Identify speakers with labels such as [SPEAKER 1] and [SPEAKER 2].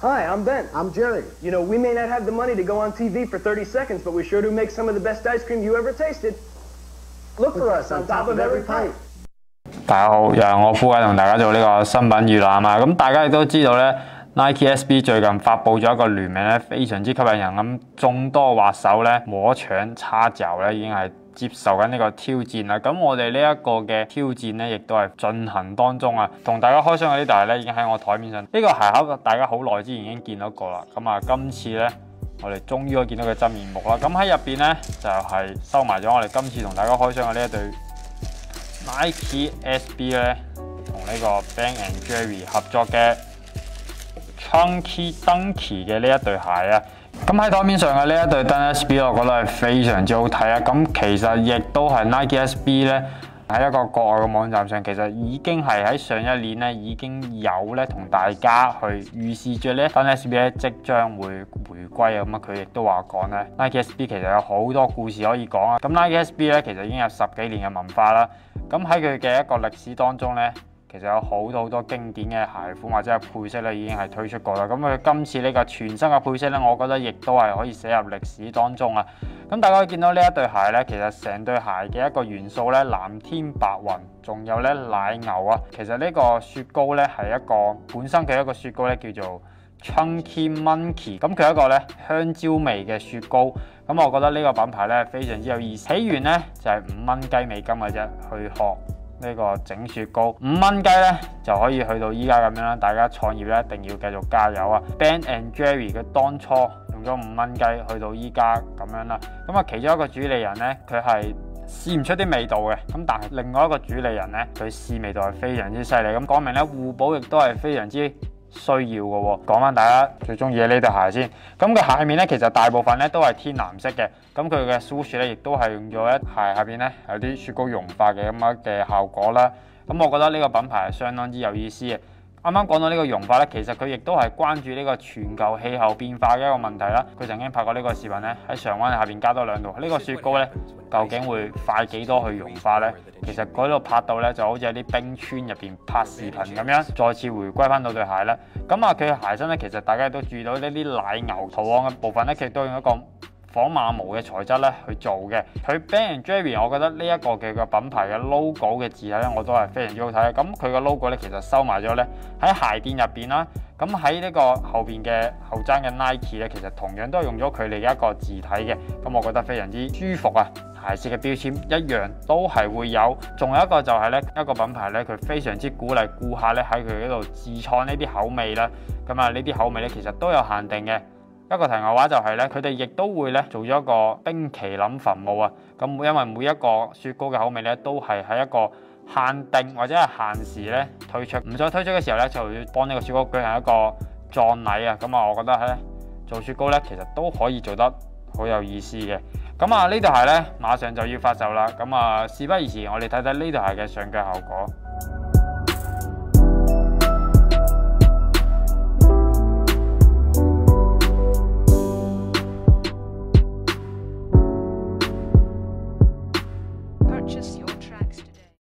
[SPEAKER 1] Hi, I'm Ben.
[SPEAKER 2] I'm Jerry.
[SPEAKER 1] You know, we may not have the money to go on TV for 30 seconds, but we sure do make some of the best ice cream you ever tasted. Look for us on top of every pint.
[SPEAKER 3] 大家好，又係我夫喺同大家做呢個新品預覽啊！咁大家亦都知道咧 ，Nike SB 最近發布咗一個聯名咧，非常之吸引人咁，眾多滑手咧摸搶叉腳咧已經係接受緊呢個挑戰啦。咁我哋呢一個嘅挑戰咧，亦都係進行當中啊。同大家開箱嘅呢對鞋咧，已經喺我台面上。呢、個鞋盒大家好耐之前已經見到過啦。咁啊，今次咧我哋終於可以見到佢真面目啦。咁喺入邊咧就係收埋咗我哋今次同大家開箱嘅呢一對 Nike SB 咧，同呢個 Ben&Jerry 合作嘅 Chunky Dunky 嘅呢一對鞋啊。咁喺台面上嘅呢一對 Dunk SB 我覺得係非常之好睇啊！咁其實亦都係 Nike SB 咧喺一個國外嘅網站上，其實已經係喺上一年咧已經有咧同大家去預示住咧 Dunk SB 咧即將會回歸啊！咁啊佢亦都話講咧 Nike SB 其實有好多故事可以講啊！咁 Nike SB 咧其實已經有10幾年嘅文化啦。咁喺佢嘅一個歷史當中咧，其實有好多經典嘅鞋款或者係配飾咧，已經係推出過啦。咁佢今次呢個全新嘅配飾咧，我覺得亦都係可以寫入歷史當中啊。咁大家可以見到呢一對鞋咧，其實成對鞋嘅一個元素咧，藍天白雲，仲有咧奶牛啊。其實呢個雪糕咧係一個本身佢一個雪糕咧叫做 Chunky Monkey， 咁佢一個咧香蕉味嘅雪糕。咁我覺得呢個品牌咧非常之有意思。起源咧就係5蚊雞美金嘅啫，去學呢個整雪糕5蚊雞咧就可以去到依家咁樣啦。大家創業咧一定要繼續加油啊 ！Ben&Jerry 佢當初用咗5蚊雞去到依家咁樣啦。咁啊，其中一個主理人咧，佢係試唔出啲味道嘅。咁但係另外一個主理人咧，佢試味道係非常之犀利。咁講明咧，互補亦都係非常之需要嘅喎。講翻大家最中意嘅呢對鞋先。咁個鞋面咧，其實大部分咧都係天藍色嘅。咁佢嘅 swoosh 咧，亦都係用咗一鞋下邊咧有啲雪糕融化嘅咁樣嘅效果啦。咁我覺得呢個品牌係相當之有意思嘅。啱啱講到呢個融化咧，其實佢亦都係關注呢個全球氣候變化嘅一個問題啦。佢曾經拍過呢個視頻咧，喺常溫下邊加多2度。呢個雪糕咧，究竟會快幾多去融化咧？其實嗰度拍到咧，就好似喺啲冰川入邊拍視頻咁樣，再次回歸翻到對鞋啦。咁啊，佢嘅鞋身咧，其實大家都注意到呢啲奶牛圖案嘅部分咧，其實都用一個仿馬毛嘅材質咧去做嘅。佢 Ben&Jerry 我覺得呢一個嘅品牌嘅 logo 嘅字體咧，我都係非常之好睇。咁佢個 logo 咧，其實收埋咗咧喺鞋墊入邊啦。咁喺呢個後邊嘅後踭嘅 Nike 咧，其實同樣都係用咗佢哋嘅一個字體嘅。咁我覺得非常之舒服啊！鞋舌嘅標籤一樣都係會有。仲有一個就係咧一個品牌咧，佢非常之鼓勵顧客咧喺佢嗰度自創呢啲口味啦。咁啊，呢啲口味咧其實都有限定嘅。一個題外話就係咧，佢哋亦都會咧做咗一個冰淇淋墳墓啊！咁因為每一個雪糕嘅口味咧，都係喺一個限定或者係限時咧推出，唔再推出嘅時候咧，就要幫呢個雪糕舉行一個葬禮啊！咁啊，我覺得咧做雪糕咧，其實都可以做得好有意思嘅。咁啊，呢對鞋咧馬上就要發售啦！咁啊，事不宜遲，我哋睇睇呢對鞋嘅上腳效果。